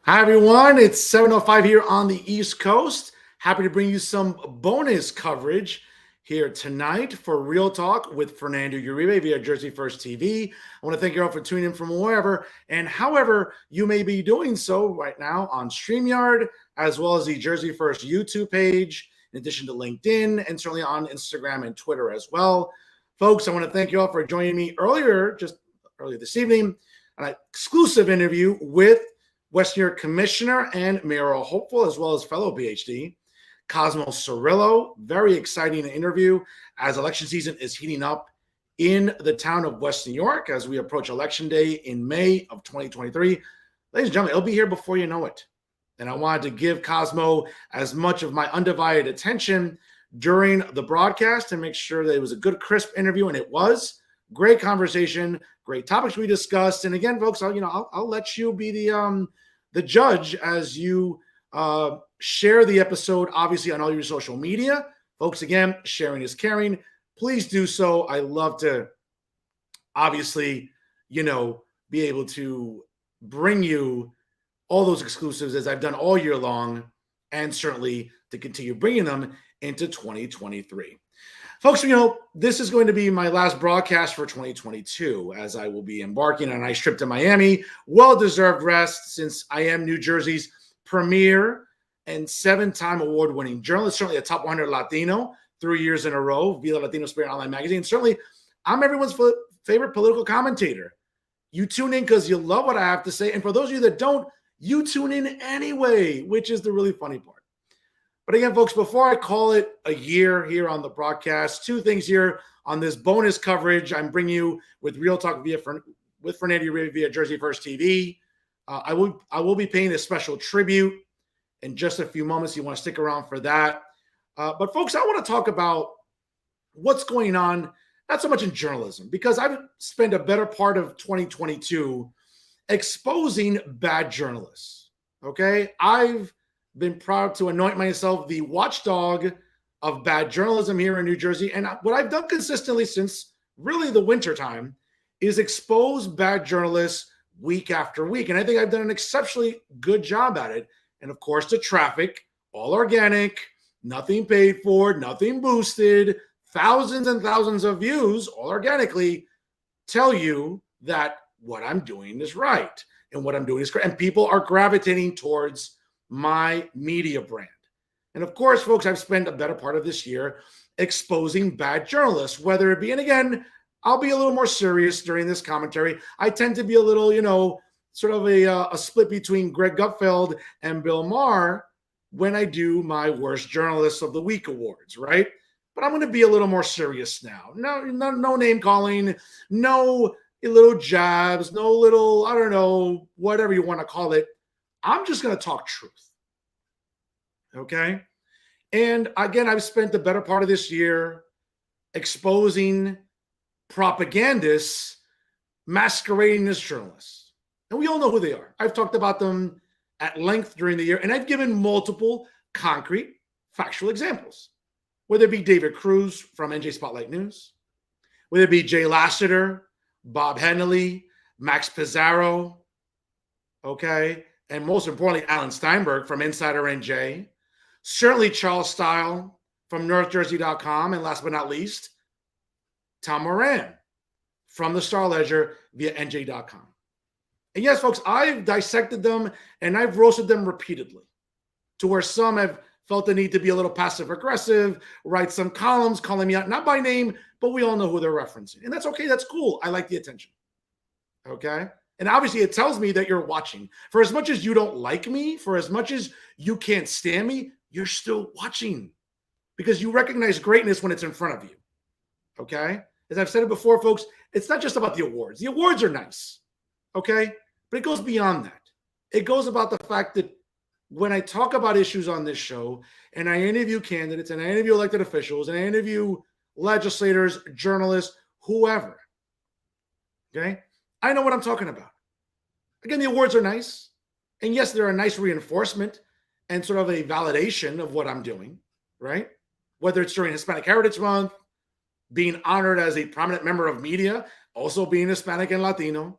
Hi, everyone. It's 7:05 here on the East Coast. Happy to bring you some bonus coverage here tonight for Real Talk with Fernando Uribe via Jersey First TV. I want to thank you all for tuning in from wherever and however you may be doing so right now on StreamYard, as well as the Jersey First YouTube page, in addition to LinkedIn, and certainly on Instagram and Twitter as well. Folks, I want to thank you all for joining me earlier this evening, an exclusive interview with West New York Commissioner and mayoral hopeful, as well as fellow PhD, Cosmo Cirillo. Very exciting interview as election season is heating up in the town of West New York as we approach Election Day in May of 2023. Ladies and gentlemen, it'll be here before you know it. And I wanted to give Cosmo as much of my undivided attention during the broadcast and make sure that it was a good, crisp interview, and it was. Great conversation, great topics we discussed. And again, folks, I'll let you be the judge as you share the episode, obviously, on all your social media. Folks, again, sharing is caring. Please do so. I love to, obviously, be able to bring you all those exclusives as I've done all year long, and certainly to continue bringing them into 2023. Folks, this is going to be my last broadcast for 2022 as I will be embarking on a nice trip to Miami. Well-deserved rest since I am New Jersey's premier and 7-time award-winning journalist, certainly a top 100 Latino 3 years in a row via Latino Spirit Online Magazine. Certainly, I'm everyone's favorite political commentator. You tune in because you love what I have to say. And for those of you that don't, you tune in anyway, which is the really funny part. But again, folks, before I call it a year here on the broadcast, two things here on this bonus coverage I'm bringing you with Real Talk with Fernando Uribe via Jersey First TV. I will be paying a special tribute in just a few moments. You want to stick around for that. But folks, I want to talk about what's going on, not so much in journalism, because I've spent a better part of 2022 exposing bad journalists. Okay, I've been proud to anoint myself the watchdog of bad journalism here in New Jersey. And what I've done consistently since really the winter time is expose bad journalists week after week. And I think I've done an exceptionally good job at it. And of course, the traffic, all organic, nothing paid for, nothing boosted, thousands and thousands of views, all organically, tell you that what I'm doing is right and what I'm doing is correct. And people are gravitating towards my media brand. And of course, folks, I've spent a better part of this year exposing bad journalists, whether it be, and again, I'll be a little more serious during this commentary. I tend to be a little, sort of a split between Greg Gutfeld and Bill Maher when I do my Worst Journalists of the Week awards, right? But I'm going to be a little more serious now. No name calling, no little jabs, no little, I don't know, whatever you want to call it. I'm just going to talk truth. Okay? And again, I've spent the better part of this year exposing propagandists masquerading as journalists. And we all know who they are. I've talked about them at length during the year, and I've given multiple concrete, factual examples. Whether it be David Cruz from NJ Spotlight News, whether it be Jay Lasseter, Bob Henley, Max Pizarro, okay, and most importantly, Alan Steinberg from Insider NJ, certainly Charles Style from NorthJersey.com, and last but not least, Tom Moran from the Star Ledger via NJ.com. And yes, folks, I've dissected them and I've roasted them repeatedly to where some have felt the need to be a little passive-aggressive, write some columns calling me out, not by name, but we all know who they're referencing. And that's okay. That's cool. I like the attention. Okay? And obviously, it tells me that you're watching. For as much as you don't like me, for as much as you can't stand me, you're still watching because you recognize greatness when it's in front of you. Okay? As I've said it before, folks, it's not just about the awards. The awards are nice. Okay? But it goes beyond that. It goes about the fact that when I talk about issues on this show and I interview candidates and I interview elected officials and I interview legislators, journalists, whoever, okay, I know what I'm talking about. Again, the awards are nice. And yes, they're a nice reinforcement and sort of a validation of what I'm doing, right? Whether it's during Hispanic Heritage Month, being honored as a prominent member of media, also being Hispanic and Latino,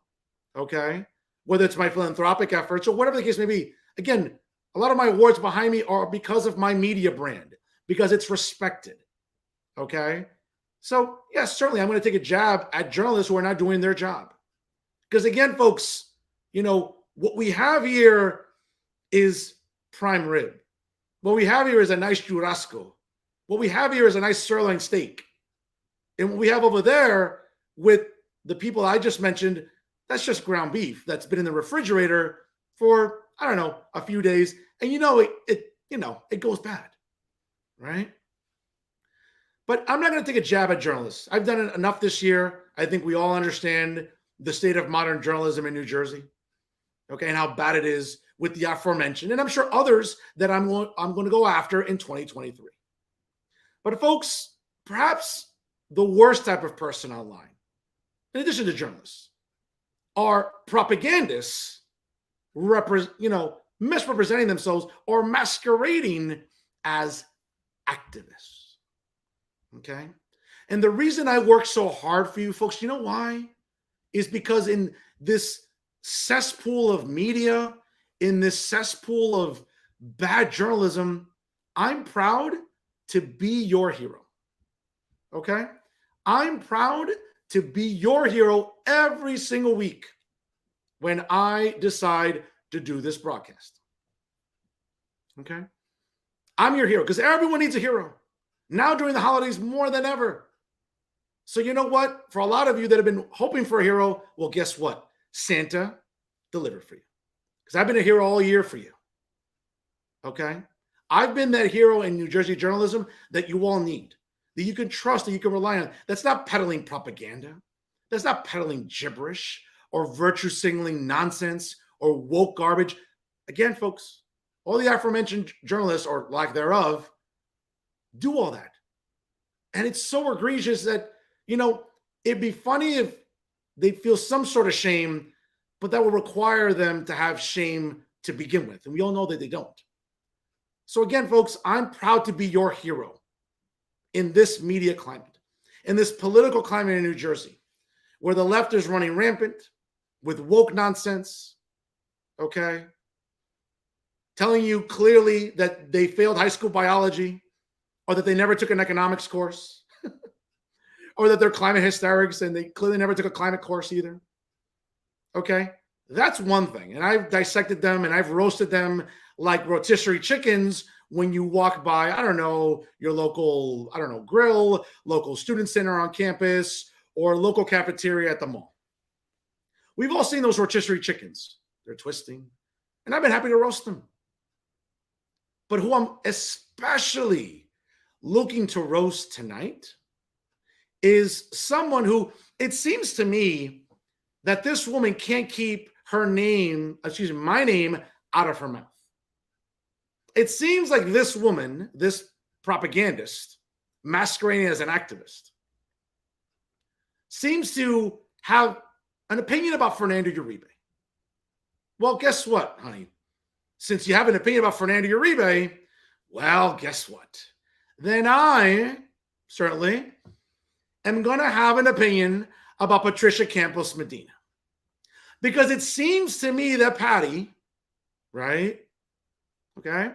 okay? whether it's my philanthropic efforts or whatever the case may be. Again, a lot of my awards behind me are because of my media brand, because it's respected. Okay. So, yes, certainly I'm going to take a jab at journalists who are not doing their job. Because again, folks, what we have here is prime rib. What we have here is a nice churrasco. What we have here is a nice sirloin steak. And what we have over there with the people I just mentioned, that's just ground beef that's been in the refrigerator for, I don't know, a few days. And it goes bad, right? But I'm not going to take a jab at journalists. I've done it enough this year. I think we all understand the state of modern journalism in New Jersey, okay, and how bad it is with the aforementioned, and I'm sure others that I'm going to go after in 2023. But folks, perhaps the worst type of person online, in addition to journalists, are propagandists, misrepresenting themselves or masquerading as activists. Okay. And the reason I work so hard for you folks, you know why? Is because in this cesspool of media, in this cesspool of bad journalism, I'm proud to be your hero. Okay. I'm proud to be your hero every single week when I decide to do this broadcast. Okay. I'm your hero because everyone needs a hero. Now during the holidays more than ever. So you know what? For a lot of you that have been hoping for a hero, well, guess what? Santa delivered for you. Because I've been a hero all year for you. Okay? I've been that hero in New Jersey journalism that you all need, that you can trust, that you can rely on. That's not peddling propaganda. That's not peddling gibberish or virtue signaling nonsense or woke garbage. Again, folks, all the aforementioned journalists, or lack thereof, do all that. And it's so egregious that, it'd be funny if they feel some sort of shame, but that will require them to have shame to begin with. And we all know that they don't. So again, folks, I'm proud to be your hero in this media climate, in this political climate in New Jersey, where the left is running rampant with woke nonsense, okay? Telling you clearly that they failed high school biology, or that they never took an economics course, or that they're climate hysterics and they clearly never took a climate course either. Okay? That's one thing. And I've dissected them and I've roasted them like rotisserie chickens when you walk by, I don't know, your local, grill, local student center on campus, or local cafeteria at the mall. We've all seen those rotisserie chickens. They're twisting. And I've been happy to roast them. But who I'm especially looking to roast tonight is someone who, it seems to me that this woman can't keep my name out of her mouth. It seems like this woman, this propagandist, masquerading as an activist, seems to have an opinion about Fernando Uribe. Well, guess what, honey? Since you have an opinion about Fernando Uribe, well, guess what? Then I certainly am going to have an opinion about Patricia Campos Medina. Because it seems to me that Patty, right, okay,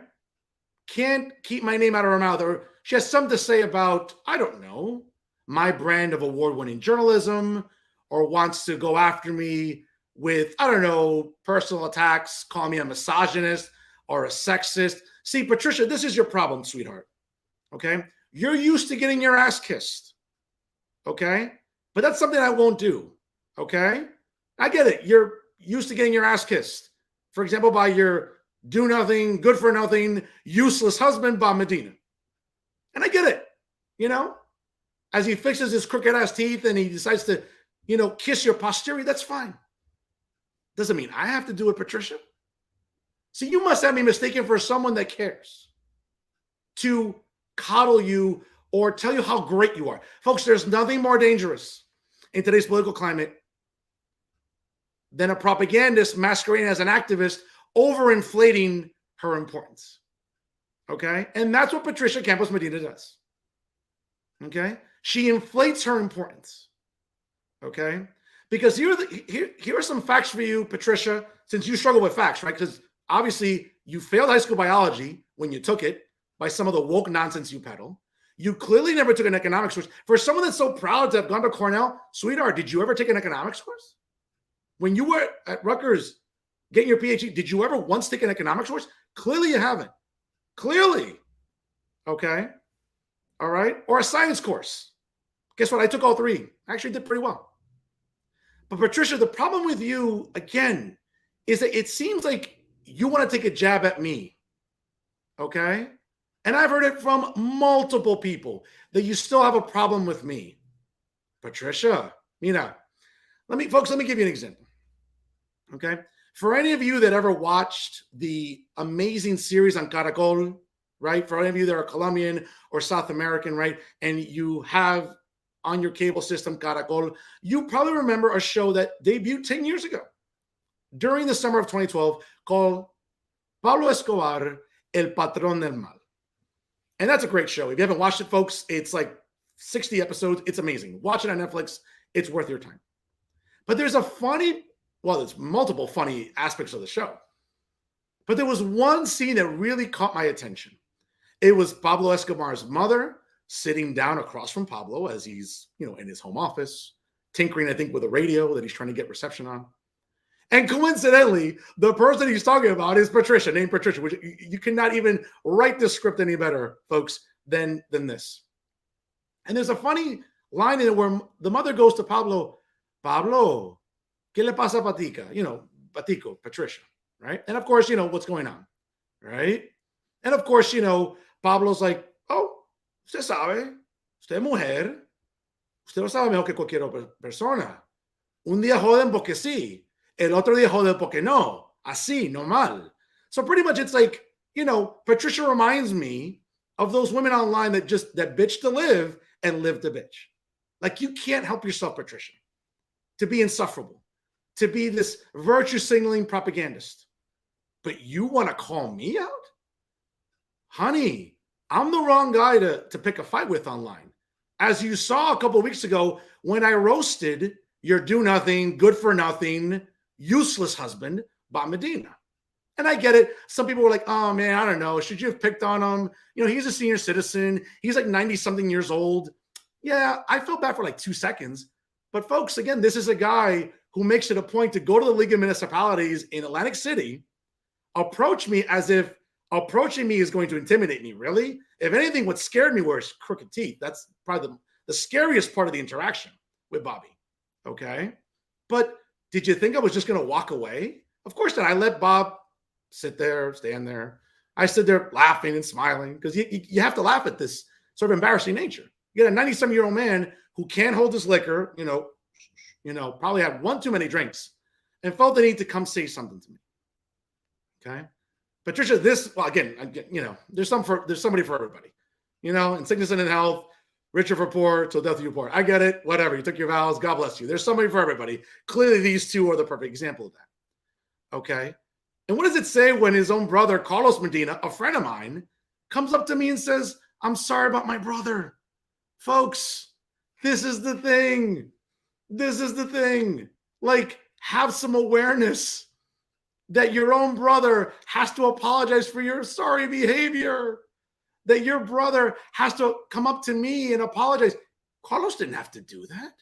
can't keep my name out of her mouth, or she has something to say about, I don't know, my brand of award-winning journalism, or wants to go after me with, I don't know, personal attacks, call me a misogynist or a sexist. See, Patricia, this is your problem, sweetheart. Okay? You're used to getting your ass kissed. Okay? But that's something I won't do. Okay? I get it. You're used to getting your ass kissed. For example, by your do nothing, good for nothing, useless husband, Bob Medina. And I get it. As he fixes his crooked ass teeth and he decides to, kiss your posterior, that's fine. Doesn't mean I have to do it, Patricia. See, you must have me mistaken for someone that cares to coddle you or tell you how great you are. Folks, there's nothing more dangerous in today's political climate than a propagandist masquerading as an activist, overinflating her importance. Okay? And that's what Patricia Campos Medina does. Okay? She inflates her importance. Okay? Because here are some facts for you, Patricia, since you struggle with facts, right? Because obviously you failed high school biology when you took it by some of the woke nonsense you peddle. You clearly never took an economics course. For someone that's so proud to have gone to Cornell, sweetheart, did you ever take an economics course? When you were at Rutgers getting your PhD, did you ever once take an economics course? Clearly you haven't. Clearly. Okay. All right. Or a science course. Guess what? I took all three. I actually did pretty well. But Patricia, the problem with you, again, is that it seems like you want to take a jab at me. Okay? And I've heard it from multiple people that you still have a problem with me. Patricia, let me give you an example. Okay? For any of you that ever watched the amazing series on Caracol, right? For any of you that are Colombian or South American, right? And you have on your cable system, Caracol, you probably remember a show that debuted 10 years ago during the summer of 2012 called Pablo Escobar, El Patrón del Mal. And that's a great show. If you haven't watched it, folks, it's like 60 episodes. It's amazing. Watch it on Netflix. It's worth your time. But there's there's multiple funny aspects of the show. But there was one scene that really caught my attention. It was Pablo Escobar's mother sitting down across from Pablo as he's, in his home office, tinkering, I think, with a radio that he's trying to get reception on. And coincidentally, the person he's talking about is Patricia, named Patricia, which you cannot even write this script any better, folks, than this. And there's a funny line in it where the mother goes to Pablo, Pablo, ¿qué le pasa a Patica? Patico, Patricia, right? And of course, what's going on, right? And of course, Pablo's like, oh, usted sabe, usted es mujer, usted lo sabe mejor que cualquier otra persona. Un día joden porque sí, el otro día joden porque no, así, normal. So pretty much it's like, Patricia reminds me of those women online that bitch to live and live to bitch. Like you can't help yourself, Patricia, to be insufferable, to be this virtue signaling propagandist. But you want to call me out? Honey, I'm the wrong guy to pick a fight with online. As you saw a couple of weeks ago when I roasted your do-nothing, good-for-nothing, useless husband, Bob Medina. And I get it. Some people were like, oh, man, I don't know. Should you have picked on him? He's a senior citizen. He's like 90-something years old. Yeah, I felt bad for like 2 seconds. But folks, again, this is a guy who makes it a point to go to the League of Municipalities in Atlantic City, approach me as if approaching me is going to intimidate me. Really? If anything, what scared me were his crooked teeth. That's probably the scariest part of the interaction with Bobby. Okay? But did you think I was just going to walk away? Of course not. I let Bob stand there. I stood there laughing and smiling because you have to laugh at this sort of embarrassing nature. You get a 90-some-year-old man who can't hold his liquor, probably had one too many drinks and felt the need to come say something to me. Okay? Patricia, there's somebody for everybody. In sickness and in health, richer for poor, till death you poor. I get it. Whatever. You took your vows. God bless you. There's somebody for everybody. Clearly, these two are the perfect example of that. Okay? And what does it say when his own brother, Carlos Medina, a friend of mine, comes up to me and says, I'm sorry about my brother. Folks, this is the thing. This is the thing. Like, have some awareness that your own brother has to apologize for your sorry behavior, that your brother has to come up to me and apologize. Carlos didn't have to do that.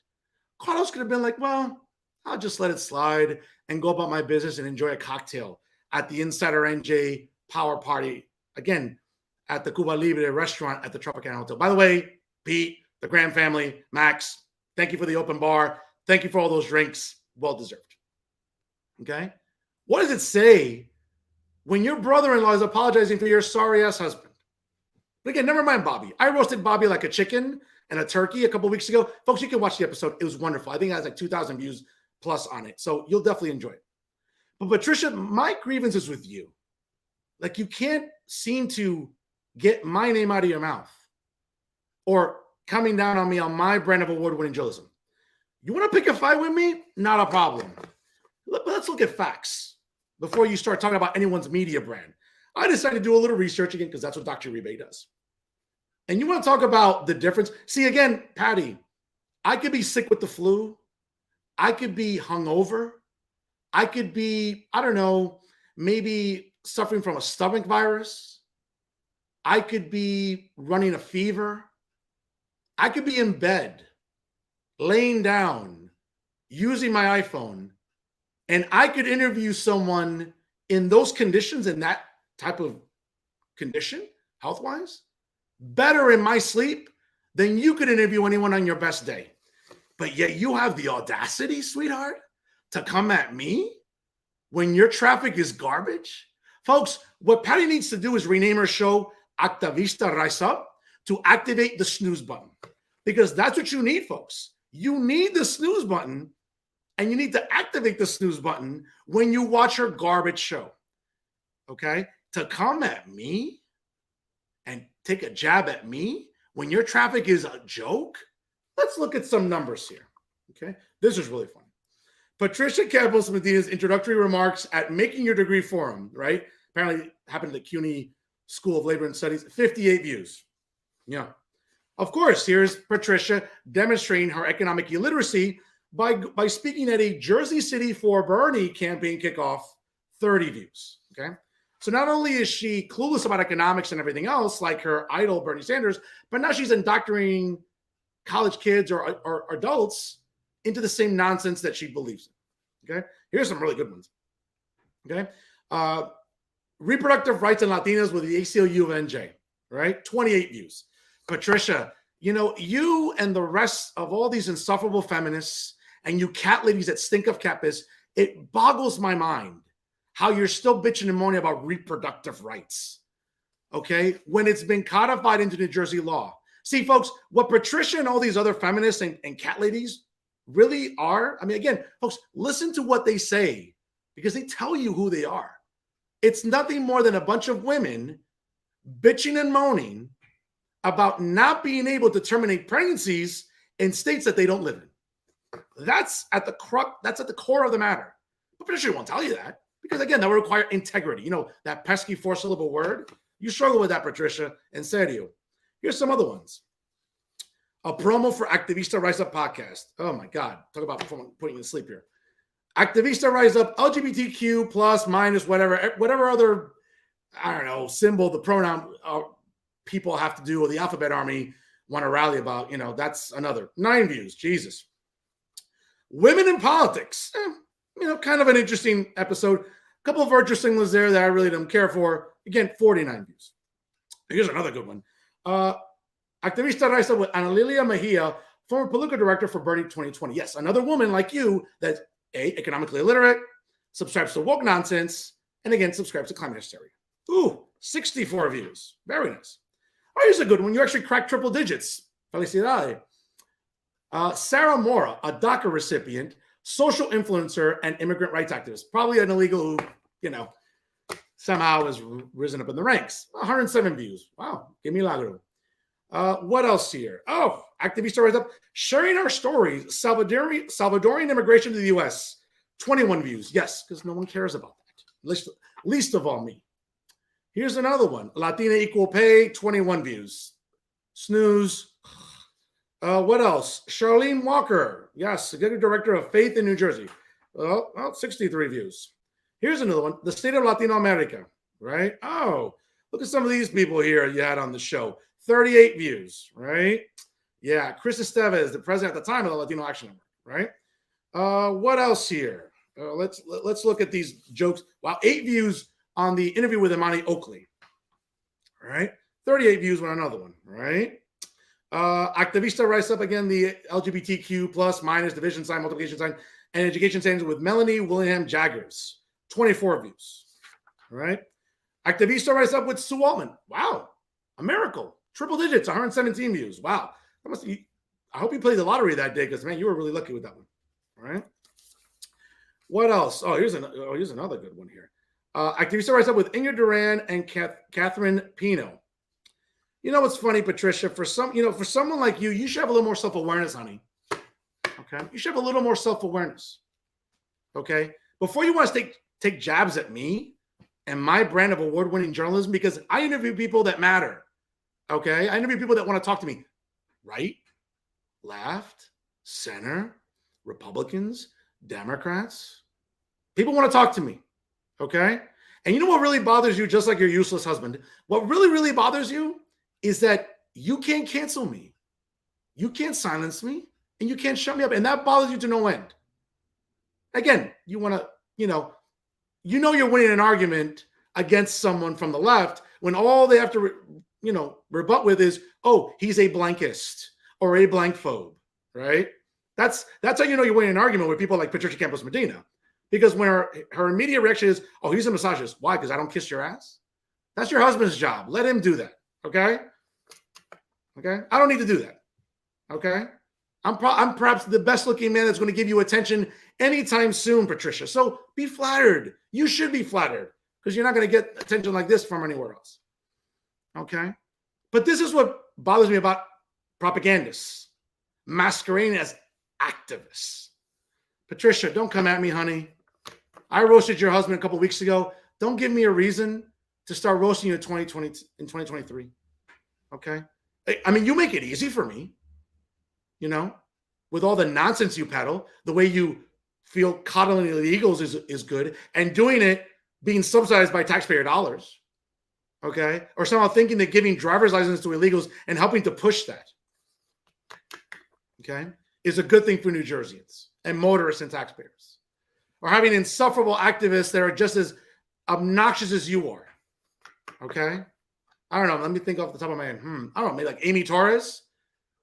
Carlos could have been like, well, I'll just let it slide and go about my business and enjoy a cocktail at the Insider NJ Power Party, again, at the Cuba Libre restaurant at the Tropicana Hotel. By the way, Pete, the Graham family, Max, thank you for the open bar. Thank you for all those drinks. Well deserved. Okay? What does it say when your brother-in-law is apologizing for your sorry-ass husband? But again, never mind Bobby. I roasted Bobby like a chicken and a turkey a couple weeks ago. Folks, you can watch the episode. It was wonderful. I think it has like 2,000 views plus on it. So you'll definitely enjoy it. But Patricia, my grievance is with you. Like you can't seem to get my name out of your mouth or coming down on me on my brand of award-winning journalism. You want to pick a fight with me? Not a problem. But let's look at facts before you start talking about anyone's media brand. I decided to do a little research again because that's what Dr. Uribe does. And you want to talk about the difference? See, again, Patty, I could be sick with the flu. I could be hungover. I could be, I don't know, maybe suffering from a stomach virus. I could be running a fever. I could be in bed, laying down, using my iPhone, and I could interview someone in those conditions, in that type of condition, health-wise, better in my sleep than you could interview anyone on your best day. But yet you have the audacity, sweetheart, to come at me when your traffic is garbage? Folks, what Patty needs to do is rename her show Activista Rise Up to activate the snooze button. Because that's what you need, folks. You need the snooze button, and you need to activate the snooze button when you watch her garbage show. Okay? To come at me and take a jab at me when your traffic is a joke? Let's look at some numbers here. Okay? This is really fun. Patricia Campos Medina's introductory remarks at Making Your Degree Forum, right? Apparently happened at the CUNY School of Labor and Studies, 58 views. Yeah. Of course, here's Patricia demonstrating her economic illiteracy by speaking at a Jersey City for Bernie campaign kickoff, 30 views. Okay. So not only is she clueless about economics and everything else, like her idol Bernie Sanders, but now she's indoctrinating college kids or adults into the same nonsense that she believes in. Okay. Here's some really good ones. Okay. Reproductive rights and Latinas with the ACLU of NJ, right? 28 views. Patricia, you know, you and the rest of all these insufferable feminists and you cat ladies that stink of campus, it boggles my mind how you're still bitching and moaning about reproductive rights, okay, when it's been codified into New Jersey law. See, folks, what Patricia and all these other feminists and cat ladies really are, I mean, again, folks, listen to what they say because they tell you who they are. It's nothing more than a bunch of women bitching and moaning about not being able to terminate pregnancies in states that they don't live in. That's at the crux, that's at the core of the matter. But Patricia won't tell you that because, again, that would require integrity. You know, that pesky 4-syllable word. You struggle with that, Patricia. En serio. Here's some other ones. A promo for Activista Rise Up podcast. Oh, my God. Talk about putting you to sleep here. Activista Rise Up, LGBTQ plus, minus, whatever other, I don't know, symbol, the pronoun people have to do, or the alphabet army want to rally about. You know, that's another. 9 views. Jesus. Women in politics. You know, kind of an interesting episode. A couple of virtue signals there that I really don't care for. Again, 49 views. Here's another good one. Activista Rise Up with Ana Lilia Mejia, former political director for Bernie 2020. Yes, another woman like you that's economically illiterate, subscribes to woke nonsense, and again, subscribes to climate hysteria. Ooh, 64 views. Very nice. Oh, here's a good one. You actually cracked triple digits. Felicidades. Sarah Mora, a DACA recipient, social influencer, and immigrant rights activist. Probably an illegal who, you know, somehow has risen up in the ranks. 107 views. Wow. Que milagro. What else here? Oh, Activista Rise Up, sharing our stories. Salvadorian immigration to the U.S. 21 views. Yes, because no one cares about that. Least of all me. Here's another one. Latina Equal Pay, 21 views. Snooze. What else? Charlene Walker. Yes, executive director of Faith in New Jersey. Well, 63 views. Here's another one. The State of Latino America. Right? Oh, look at some of these people here you had on the show. 38 views, right? Yeah, Chris Estevez, the president at the time of the Latino Action Network, right? What else here? Let's look at these jokes. Wow, 8 views on the interview with Imani Oakley, right? 38 views on another one, right? Activista Rise Up, again, the LGBTQ plus minus division sign, multiplication sign, and education standards with Melanie William Jaggers, 24 views, right? Activista Rise Up with Sue Altman. Wow, a miracle. Triple digits, 117 views. Wow. I hope you played the lottery that day because, man, you were really lucky with that one. All right. What else? Oh, here's another good one here. Activista Rise Up with Ingrid Duran and Catherine Pino. You know what's funny, Patricia? For someone like you, you should have a little more self-awareness, honey. Okay. You should have a little more self-awareness. Okay. Before you want to take jabs at me and my brand of award-winning journalism, because I interview people that matter. Okay, I interview people that want to talk to me. Right, left, center, Republicans, Democrats, people want to talk to me. Okay. And you know what really bothers you, just like your useless husband? What really, really bothers you is that you can't cancel me. You can't silence me and you can't shut me up. And that bothers you to no end. Again, you want to, you're winning an argument against someone from the left when all they have to, rebut with is, oh, he's a blankist or a blankphobe, right? That's how you know you're winning an argument with people like Patricia Campos Medina. Because when her immediate reaction is, oh, he's a misogynist. Why? Because I don't kiss your ass? That's your husband's job. Let him do that. Okay? Okay? I don't need to do that. Okay? I'm perhaps the best looking man that's going to give you attention anytime soon, Patricia. So be flattered. You should be flattered because you're not going to get attention like this from anywhere else. Okay? But this is what bothers me about propagandists masquerading as activists. Patricia, don't come at me, honey. I roasted your husband a couple of weeks ago. Don't give me a reason to start roasting you in 2023. Okay? I mean, you make it easy for me. With all the nonsense you peddle, the way you feel coddling illegals is good, and doing it being subsidized by taxpayer dollars, okay? Or somehow thinking that giving driver's license to illegals and helping to push that, okay, is a good thing for New Jerseyans and motorists and taxpayers. Or having insufferable activists that are just as obnoxious as you are, okay? I don't know. Let me think off the top of my head. I don't know, maybe like Amy Torres.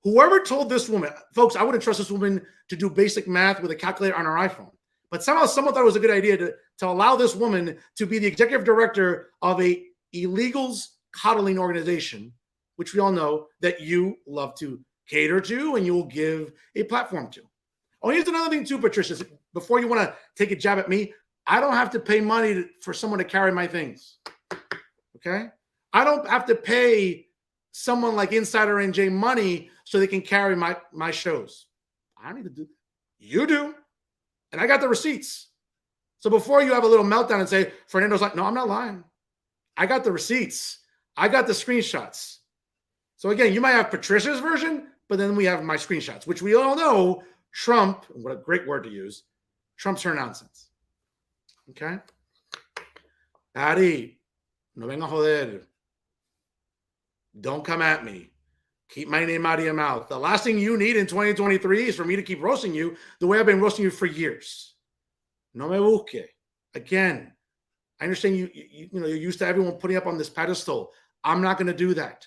Whoever told this woman, folks, I wouldn't trust this woman to do basic math with a calculator on her iPhone. But somehow someone thought it was a good idea to allow this woman to be the executive director of a illegals coddling organization, which we all know that you love to cater to and you will give a platform to. Oh, here's another thing too, Patricia. Before you want to take a jab at me, I don't have to pay money for someone to carry my things. Okay? I don't have to pay someone like Insider NJ money so they can carry my shows. I don't need to do that. You do. And I got the receipts. So before you have a little meltdown and say, Fernando's like, no, I'm not lying. I got the receipts. I got the screenshots. So again, you might have Patricia's version, but then we have my screenshots, which we all know Trump, what a great word to use, Trump's her nonsense. Okay? Patty, no venga joder. Don't come at me. Keep my name out of your mouth. The last thing you need in 2023 is for me to keep roasting you the way I've been roasting you for years. No me busque. Again, I understand you're used to everyone putting up on this pedestal. I'm not going to do that.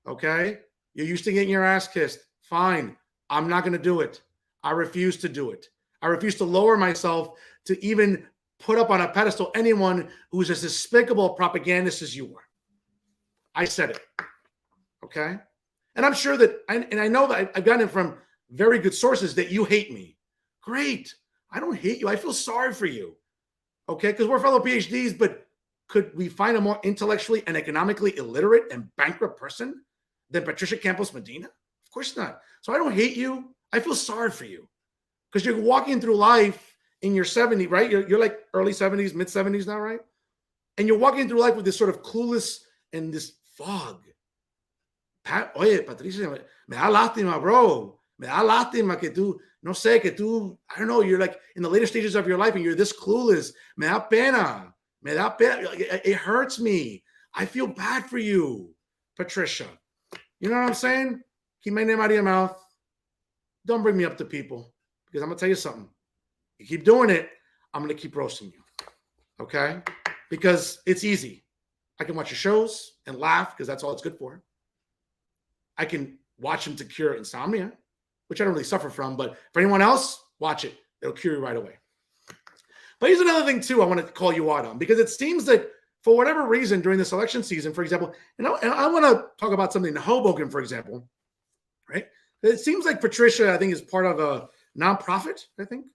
Okay? You're used to getting your ass kissed. Fine. I'm not going to do it. I refuse to do it. I refuse to lower myself to even put up on a pedestal anyone who's as despicable propagandist as you are. I said it. Okay? And I'm sure that, and I know that I've gotten it from very good sources that you hate me. Great. I don't hate you. I feel sorry for you. Okay? Because we're fellow PhDs, but could we find a more intellectually and economically illiterate and bankrupt person than Patricia Campos Medina? Of course not. So I don't hate you. I feel sorry for you. Because you're walking through life in your 70s, right? You're like early 70s, mid 70s now, right? And you're walking through life with this sort of clueless and this fog. Oye, Patricia, me da lástima, bro. Me da lástima que tú, no sé, que tú, I don't know, you're like in the later stages of your life and you're this clueless. Me da pena. Me da pena. It hurts me. I feel bad for you, Patricia. You know what I'm saying? Keep my name out of your mouth. Don't bring me up to people because I'm going to tell you something. You keep doing it, I'm going to keep roasting you. Okay? Because it's easy. I can watch your shows and laugh because that's all it's good for. I can watch them to cure insomnia, which I don't really suffer from. But for anyone else, watch it. It'll cure you right away. But here's another thing, too, I want to call you out on. Because it seems that for whatever reason during this election season, for example, and I want to talk about something in Hoboken, for example, right? It seems like Patricia, I think, is part of a nonprofit, I think,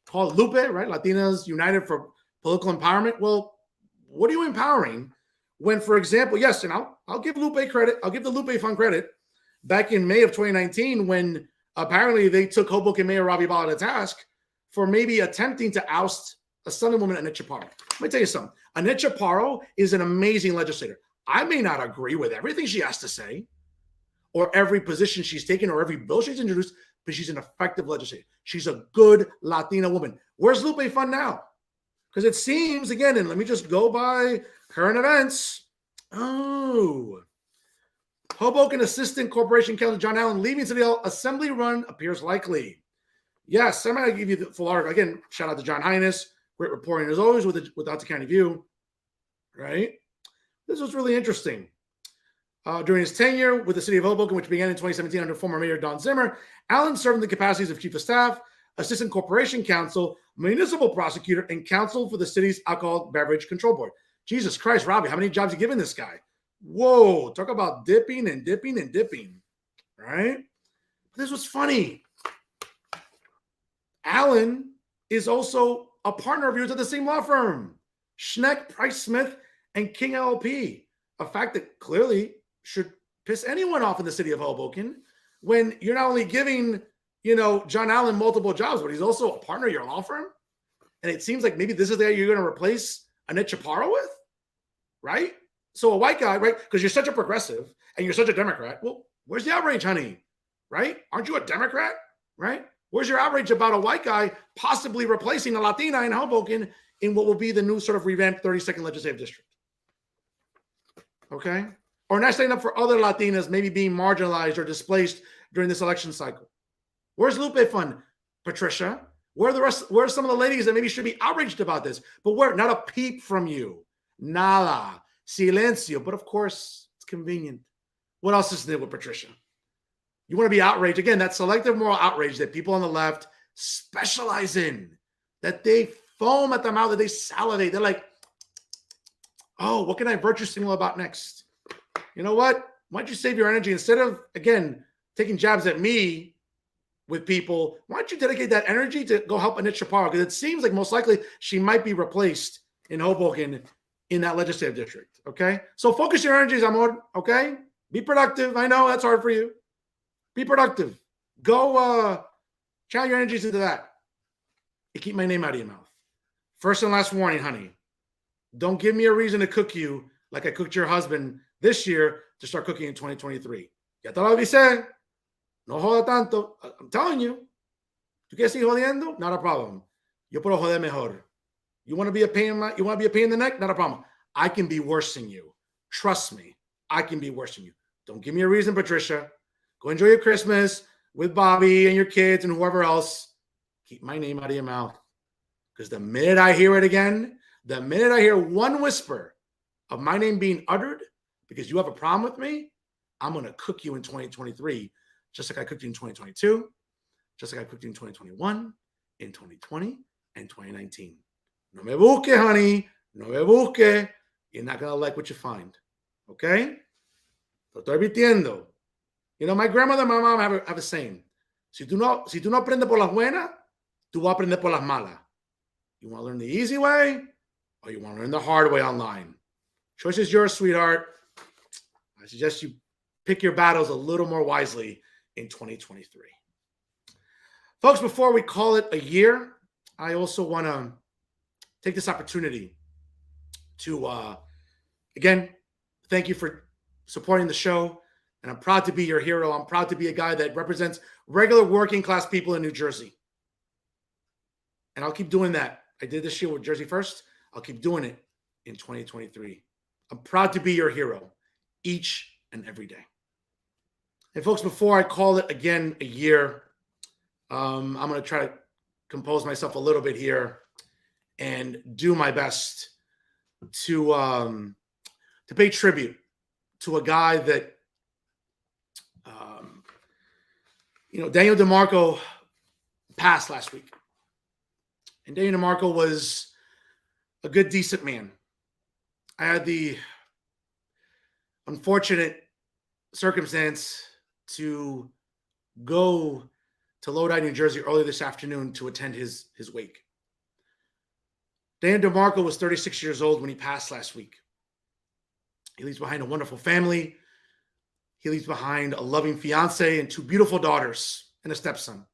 called Lupe, right? Latinas United for Political Empowerment. Well, what are you empowering when, for example, yes, and I'll give Lupe credit. I'll give the Lupe Fund credit. Back in May of 2019, when apparently they took Hoboken Mayor Ravi Bala to task for maybe attempting to oust a Southern woman, Annette Chaparro. Let me tell you something. Annette Chaparro is an amazing legislator. I may not agree with everything she has to say, or every position she's taken or every bill she's introduced, but she's an effective legislator. She's a good Latina woman. Where's Lupe Fun now? Because it seems, again, and let me just go by current events. Oh, Hoboken Assistant Corporation Counsel John Allen leaving City Hall Assembly run appears likely. Yes, I'm going to give you the full article. Again, shout out to John Highness. Great reporting as always with the Alta County View. Right? This was really interesting. During his tenure with the city of Hoboken, which began in 2017 under former Mayor Don Zimmer, Allen served in the capacities of Chief of Staff, Assistant Corporation Counsel, Municipal Prosecutor, and Counsel for the city's Alcohol Beverage Control Board. Jesus Christ, Robbie, how many jobs are you giving this guy? Whoa, talk about dipping and dipping and dipping, right? This was funny. Allen is also a partner of yours at the same law firm, Schneck, Price Smith, and King LLP, a fact that clearly should piss anyone off in the city of Hoboken when you're not only giving, John Allen multiple jobs, but he's also a partner of your law firm. And it seems like maybe this is the guy you're going to replace Annette Chaparro with, right? So a white guy, right? Because you're such a progressive and you're such a Democrat. Well, where's the outrage, honey? Right? Aren't you a Democrat? Right? Where's your outrage about a white guy possibly replacing a Latina in Hoboken in what will be the new sort of revamped 32nd legislative district? Okay? Or not standing up for other Latinas maybe being marginalized or displaced during this election cycle. Where's Lupe Fun? Patricia? Where are some of the ladies that maybe should be outraged about this? But where? Not a peep from you. Nada. Silencio. But of course, it's convenient. What else is there with Patricia? You want to be outraged. Again, that selective moral outrage that people on the left specialize in, that they foam at the mouth, that they salivate. They're like, oh, what can I virtue signal about next? You know what? Why don't you save your energy instead of, again, taking jabs at me with people? Why don't you dedicate that energy to go help Annette Chaparro? Because it seems like most likely she might be replaced in Hoboken in that legislative district. Okay? So focus your energies, amor. Okay? Be productive. I know that's hard for you. Be productive. Go channel your energies into that. You keep my name out of your mouth. First and last warning, honey. Don't give me a reason to cook you like I cooked your husband this year to start cooking in 2023. Ya te lo avisé. No joda tanto. I'm telling you. ¿Tú quieres seguir jodiendo? Not a problem. Yo puedo joder mejor. You want to be a pain in the neck? Not a problem. I can be worse than you. Trust me. I can be worse than you. Don't give me a reason, Patricia. Go enjoy your Christmas with Bobby and your kids and whoever else. Keep my name out of your mouth. Because the minute I hear it again, the minute I hear one whisper of my name being uttered because you have a problem with me, I'm going to cook you in 2023, just like I cooked you in 2022, just like I cooked you in 2021, in 2020, and 2019. No me busque, honey. No me busque. You're not going to like what you find. Okay? Lo estoy advirtiendo. My grandmother and my mom have a saying. Si tú no aprendes por las buenas, tú vas a aprender por las malas. You want to learn the easy way or you want to learn the hard way online? Choice is yours, sweetheart. I suggest you pick your battles a little more wisely in 2023. Folks, before we call it a year, I also want to take this opportunity to, again, thank you for supporting the show. And I'm proud to be your hero. I'm proud to be a guy that represents regular working class people in New Jersey. And I'll keep doing that. I did this year with Jersey First. I'll keep doing it in 2023. I'm proud to be your hero each and every day. And folks, before I call it again a year, I'm going to try to compose myself a little bit here and do my best to pay tribute to a guy that Daniel DeMarco passed last week. And Daniel DeMarco was a good, decent man. I had the unfortunate circumstance to go to Lodi, New Jersey early this afternoon to attend his wake. Daniel DeMarco was 36 years old when he passed last week. He leaves behind a wonderful family. He leaves behind a loving fiance and two beautiful daughters and a stepson.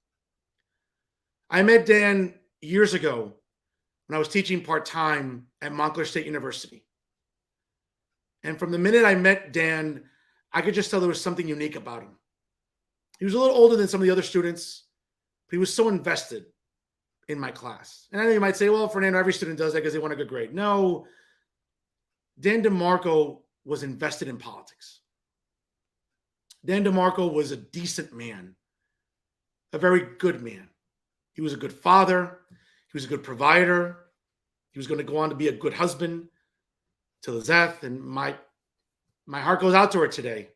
I met Dan years ago when I was teaching part-time at Montclair State University. And from the minute I met Dan, I could just tell there was something unique about him. He was a little older than some of the other students, but he was so invested in my class. And I know you might say, well, Fernando, every student does that because they want a good grade. No, Dan DeMarco was invested in politics. Dan DeMarco was a decent man, a very good man. He was a good father. He was a good provider. He was going to go on to be a good husband to Lizeth. And my heart goes out to her today.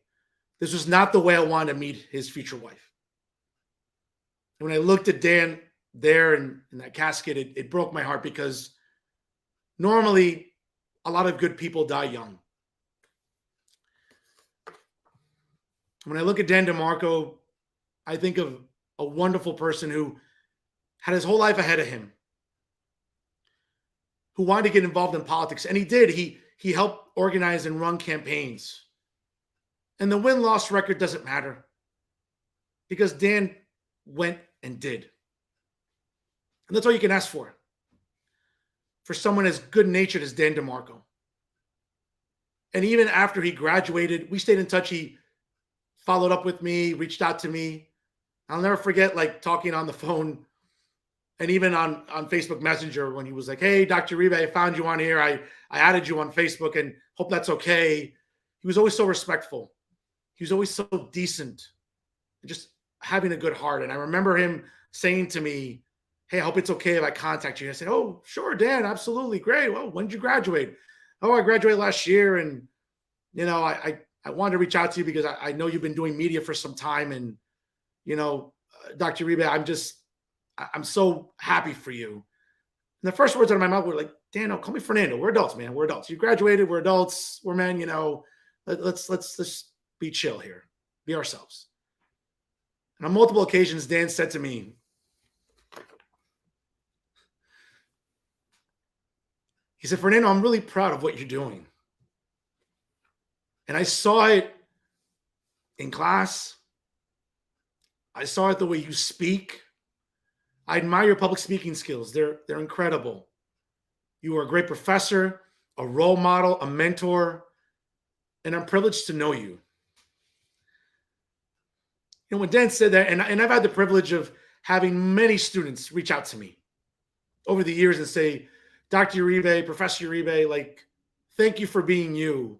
This was not the way I wanted to meet his future wife. And when I looked at Dan there in that casket, it broke my heart because normally a lot of good people die young. When I look at Dan DeMarco, I think of a wonderful person who had his whole life ahead of him, who wanted to get involved in politics. And he did. He helped organize and run campaigns. And the win-loss record doesn't matter because Dan went and did. And that's all you can ask for someone as good-natured as Dan DeMarco. And even after he graduated, we stayed in touch. He followed up with me, reached out to me. I'll never forget talking on the phone and even on Facebook Messenger when he was like, hey, Dr. Uribe, I found you on here. I added you on Facebook and hope that's okay. He was always so respectful. He was always so decent, just having a good heart. And I remember him saying to me, hey, I hope it's okay if I contact you. And I said, oh, sure, Dan, absolutely. Great. Well, when did you graduate? Oh, I graduated last year. And, I wanted to reach out to you because I know you've been doing media for some time. And, Dr. Uribe, I'm so happy for you. And the first words out of my mouth were like, Dan, no, call me Fernando. We're adults, man. We're adults. You graduated. We're adults. We're men, let's be chill here. Be ourselves. And on multiple occasions, Dan said to me, he said, Fernando, I'm really proud of what you're doing. And I saw it in class. I saw it the way you speak. I admire your public speaking skills. They're incredible. You are a great professor, a role model, a mentor, and I'm privileged to know you. When Dan said that, and I've had the privilege of having many students reach out to me over the years and say, Dr. Uribe, Professor Uribe, thank you for being you.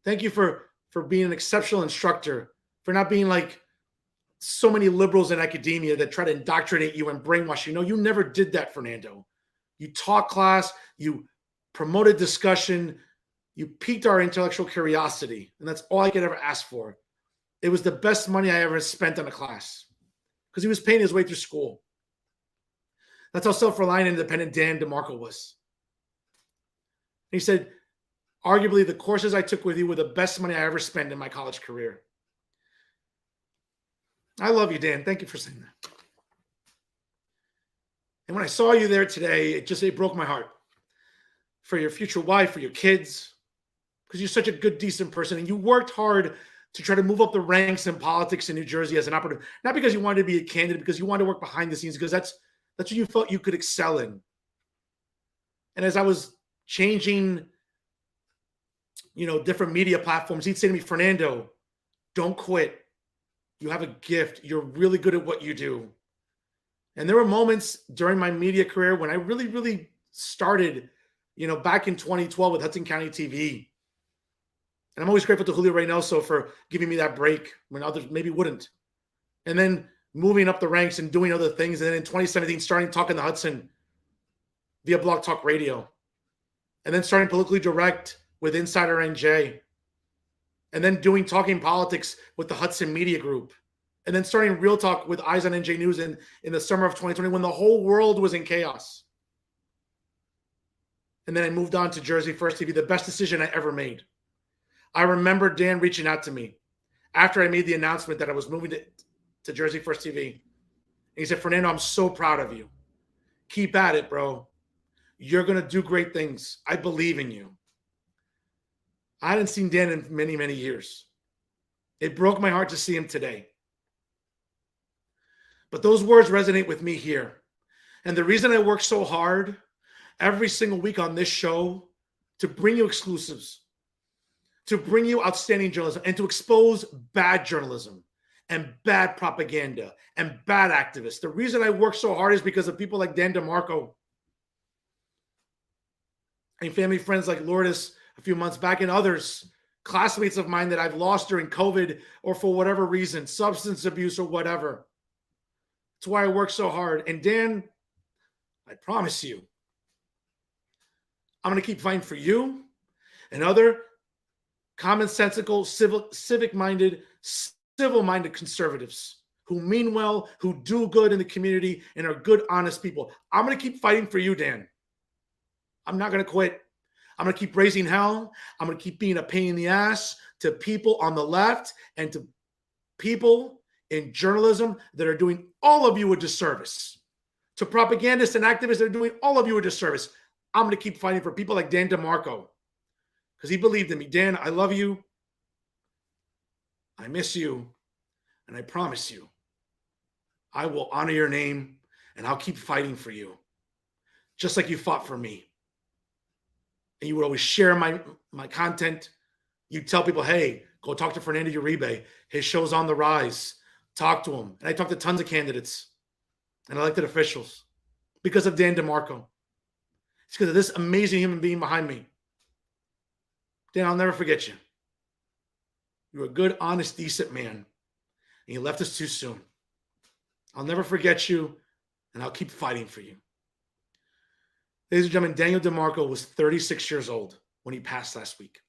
Thank you for being an exceptional instructor, for not being like so many liberals in academia that try to indoctrinate you and brainwash you. No, you never did that, Fernando. You taught class, you promoted discussion, you piqued our intellectual curiosity, and that's all I could ever ask for. It was the best money I ever spent on a class because he was paying his way through school. That's how self-reliant and independent Dan DeMarco was. He said, arguably, the courses I took with you were the best money I ever spent in my college career. I love you, Dan. Thank you for saying that. And when I saw you there today, it broke my heart for your future wife, for your kids, because you're such a good, decent person. And you worked hard to try to move up the ranks in politics in New Jersey as an operative, not because you wanted to be a candidate, because you wanted to work behind the scenes, because that's what you felt you could excel in. And as I was changing, different media platforms, he'd say to me, Fernando, don't quit. You have a gift. You're really good at what you do. And there were moments during my media career when I really, really started, back in 2012 with Hudson County TV. And I'm always grateful to Julio Reynoso for giving me that break when others maybe wouldn't. And then moving up the ranks and doing other things. And then in 2017, starting Talking the Hudson via Blog Talk Radio. And then starting Politically Direct with Insider NJ. And then doing Talking Politics with the Hudson Media Group. And then starting Real Talk with Eyes on NJ News in the summer of 2020 when the whole world was in chaos. And then I moved on to Jersey First TV, the best decision I ever made. I remember Dan reaching out to me after I made the announcement that I was moving to Jersey First TV. And he said, Fernando, I'm so proud of you. Keep at it, bro. You're going to do great things. I believe in you. I hadn't seen Dan in many, many years. It broke my heart to see him today. But those words resonate with me here. And the reason I work so hard every single week on this show to bring you exclusives, to bring you outstanding journalism and to expose bad journalism and bad propaganda and bad activists. The reason I work so hard is because of people like Dan DeMarco and family friends like Lourdes a few months back and others, classmates of mine that I've lost during COVID or for whatever reason, substance abuse or whatever. That's why I work so hard. And Dan, I promise you, I'm going to keep fighting for you and other commonsensical, civic-minded, civil-minded conservatives who mean well, who do good in the community, and are good, honest people. I'm going to keep fighting for you, Dan. I'm not going to quit. I'm going to keep raising hell. I'm going to keep being a pain in the ass to people on the left and to people in journalism that are doing all of you a disservice, to propagandists and activists that are doing all of you a disservice. I'm going to keep fighting for people like Dan DeMarco because he believed in me. Dan, I love you. I miss you. And I promise you, I will honor your name and I'll keep fighting for you, just like you fought for me. And you would always share my content. You tell people, hey, go talk to Fernando Uribe. His show's on the rise. Talk to him. And I talked to tons of candidates and elected officials because of Dan DeMarco. It's because of this amazing human being behind me. Dan, I'll never forget you. You're a good, honest, decent man. And you left us too soon. I'll never forget you, and I'll keep fighting for you. Ladies and gentlemen, Daniel DeMarco was 36 years old when he passed last week.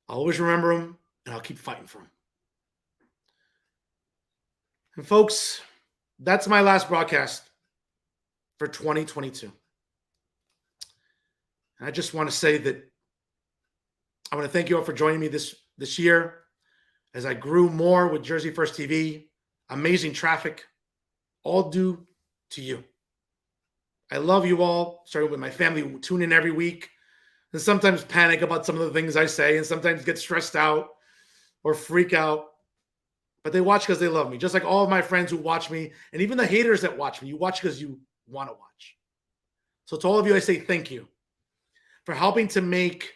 I'll always remember him, and I'll keep fighting for him. And folks, that's my last broadcast for 2022. And I just want to say that I want to thank you all for joining me this year as I grew more with Jersey First TV. Amazing traffic, all due to you. I love you all, starting with my family who tune in every week and sometimes panic about some of the things I say and sometimes get stressed out or freak out. But they watch because they love me, just like all of my friends who watch me and even the haters that watch me. You watch because you want to watch. So to all of you, I say thank you for helping to make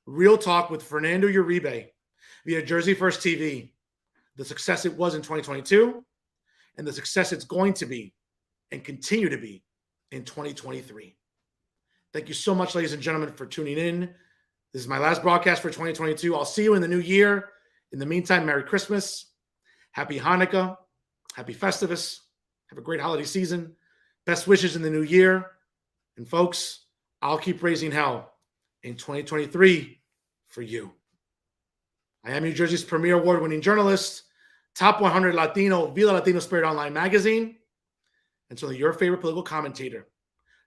Real Talk with Fernando Uribe via Jersey First TV the success it was in 2022 and the success it's going to be and continue to be in 2023. Thank you so much, ladies and gentlemen, for tuning in. This is my last broadcast for 2022. I'll see you in the new year. In the meantime, Merry Christmas, Happy Hanukkah, Happy Festivus. Have a great holiday season. Best wishes in the new year. And folks, I'll keep raising hell in 2023 for you. I am New Jersey's premier award-winning journalist, top 100 Latino, Viva Latino Spirit Online magazine, and so your favorite political commentator,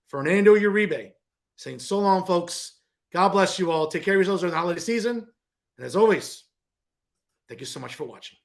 Fernando Uribe, saying so long, folks. God bless you all. Take care of yourselves during the holiday season. And as always, thank you so much for watching.